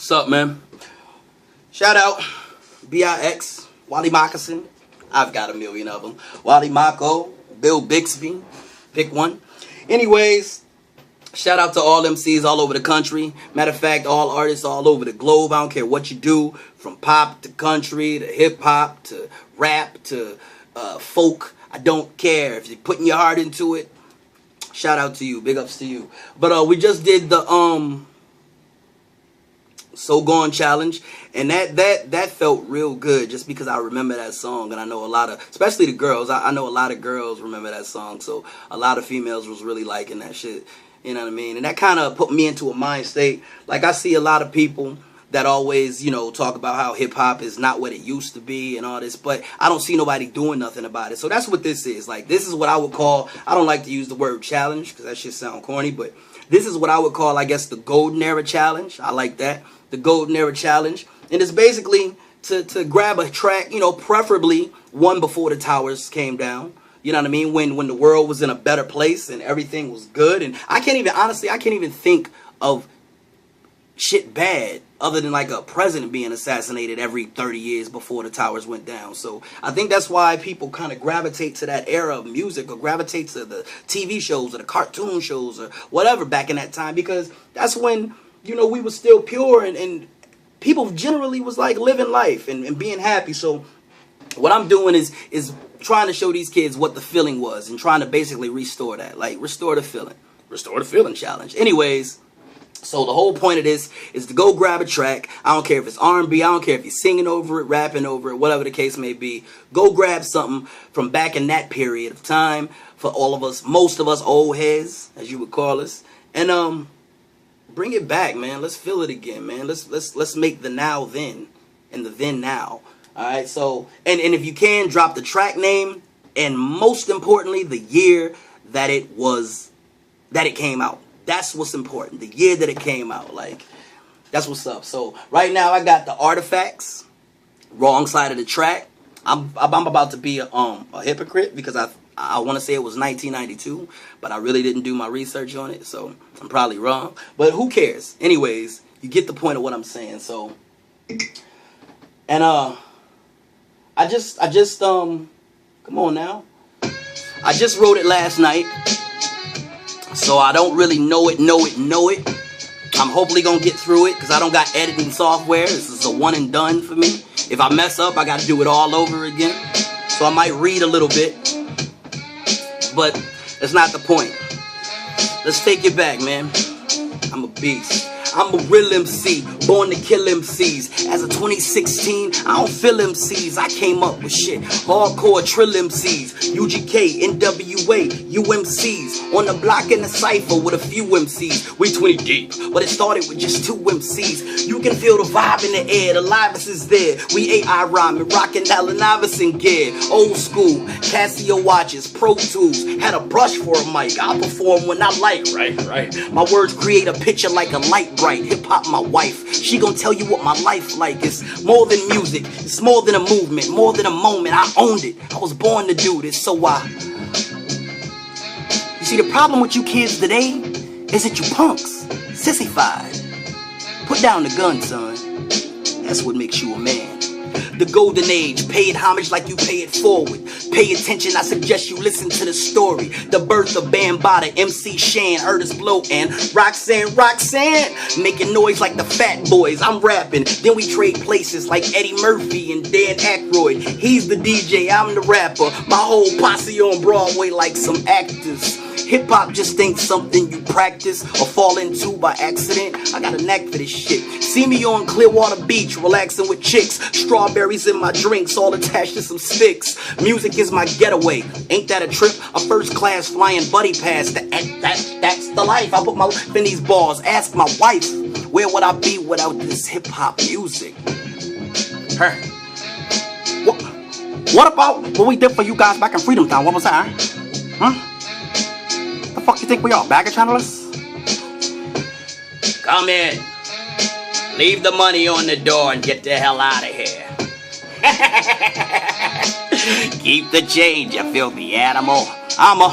What's up, man? Shout out BIX, Wally Moccasin. I've got a million of them. Wally Mocko, Bill Bixby. Pick one. Anyways, shout out to all MCs all over the country. Matter of fact, all artists all over the globe. I don't care what you do, from pop to country to hip hop to rap to folk. I don't care. If you're putting your heart into it, shout out to you. Big ups to you. But we just did the So Gone challenge, and that felt real good just because I remember that song, and I know a lot of, especially the girls, I know a lot of girls remember that song, so a lot of females was really liking that shit, you know what I mean? And that kind of put me into a mind state. Like, I see a lot of people that always, talk about how hip-hop is not what it used to be and all this, but I don't see nobody doing nothing about it. So that's what this is. Like, this is what I would call, I don't like to use the word challenge because that shit sound corny, but this is what I would call, I guess, the golden era challenge. I like that. The golden era challenge. And it's basically to grab a track, preferably one before the towers came down. You know what I mean? When the world was in a better place and everything was good. And I can't even think of shit bad other than like a president being assassinated every 30 years before the towers went down. So I think that's why people kind of gravitate to that era of music, or gravitate to the TV shows or the cartoon shows or whatever back in that time, because that's when, we were still pure and people generally was like living life and being happy. So what I'm doing is trying to show these kids what the feeling was and trying to basically restore that, like restore the feeling. Restore the feeling challenge. Anyways, so the whole point of this is to go grab a track. I don't care if it's R&B. I don't care if you're singing over it, rapping over it, whatever the case may be. Go grab something from back in that period of time for all of us, most of us old heads, as you would call us, and bring it back, man. Let's feel it again, man. Let's make the now then and the then now. All right. So and if you can, drop the track name and most importantly the year that it came out. That's what's important. The year that it came out. Like, that's what's up. So right now I got the Artifacts, Wrong Side of the Track. I'm about to be a hypocrite because I want to say it was 1992, but I really didn't do my research on it, so I'm probably wrong. But who cares? Anyways, you get the point of what I'm saying. So, and I just come on now. I just wrote it last night, so I don't really know it. I'm hopefully gonna get through it because I don't got editing software. This is a one and done for me. If I mess up, I got to do it all over again. So I might read a little bit, but that's not the point. Let's take it back, man. I'm a beast. I'm a real MC, born to kill MCs. As of 2016, I don't feel MCs. I came up with shit. Hardcore trill MCs, UGK, NWA, UMCs. On the block in the cypher with a few MCs. We 20 deep, but it started with just 2 MCs. You can feel the vibe in the air, the liveness is there. We AI rhyming, rocking Allen Iverson gear. Old school, Casio watches, Pro Tools. Had a brush for a mic, I perform when I like. Right. My words create a picture like a light bright. Hip-hop my wife, she gon' tell you what my life like. It's more than music, it's more than a movement, more than a moment. I owned it, I was born to do this, so you see, the problem with you kids today is that you punks, sissified. Put down the gun, son. That's what makes you a man. The golden age, pay it homage like you pay it forward. Pay attention, I suggest you listen to the story. The birth of Bambaataa, MC Shan, Ernest Blow, and Roxanne, making noise like the Fat Boys. I'm rapping, then we trade places like Eddie Murphy and Dan Aykroyd. He's the DJ, I'm the rapper. My whole posse on Broadway like some actors. Hip-hop just ain't something you practice or fall into by accident. I got a knack for this shit. See me on Clearwater Beach, relaxing with chicks. Strawberries in my drinks, all attached to some sticks. Music is my getaway. Ain't that a trip? A first-class flying buddy pass. That's the life. I put my life in these bars. Ask my wife, where would I be without this hip-hop music? Her. What about what we did for you guys back in Freedom Town? What was that, huh? The fuck you think we are, baggage handlers? Come in. Leave the money on the door and get the hell out of here. Keep the change, you filthy animal. I'm a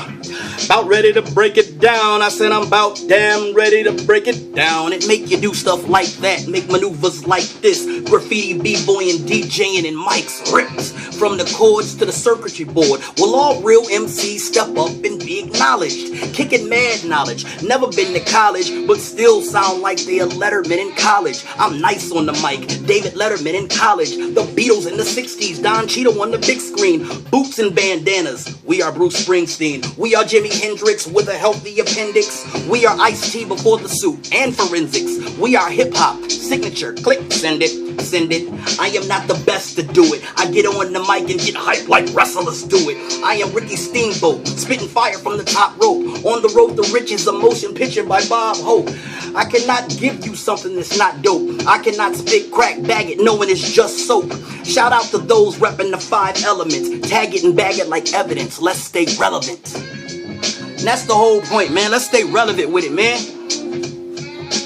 About ready to break it down. I said I'm about damn ready to break it down. It make you do stuff like that, make maneuvers like this. Graffiti, b-boy, and DJing and mics rips. From the chords to the circuitry board. Will all real MCs step up and be acknowledged? Kicking mad knowledge. Never been to college, but still sound like they a Letterman in college. I'm nice on the mic. David Letterman in college. The Beatles in the 60s. Don Cheadle on the big screen. Boots and bandanas. We are Bruce Springsteen. We are Jimi Hendrix with a healthy appendix. We are Ice-T before the suit and forensics. We are hip-hop. Signature. Click. Send it. Send it. I am not the best to do it. I get on the mic and get hyped like wrestlers do it. I am Ricky Steamboat, spitting fire from the top rope. On the road to riches, a motion picture by Bob Hope. I cannot give you something that's not dope. I cannot spit crack, bag it, knowing it's just soap. Shout out to those repping the 5 elements. Tag it and bag it like evidence. Let's stay relevant. And that's the whole point, man. Let's stay relevant with it, man.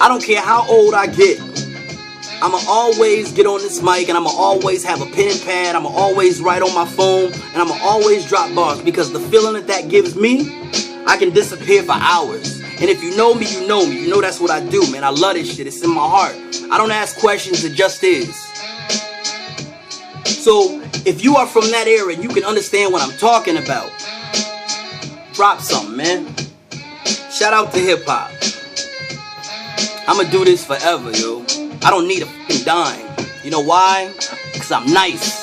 I don't care how old I get. I'ma always get on this mic and I'ma always have a pen and pad. I'ma always write on my phone and I'ma always drop bars because the feeling that gives me, I can disappear for hours. And if you know me, you know me. You know that's what I do, man. I love this shit. It's in my heart. I don't ask questions. It just is. So if you are from that era and you can understand what I'm talking about, drop something, man. Shout out to hip hop. I'ma do this forever, yo. I don't need a fucking dime. You know why? Because I'm nice.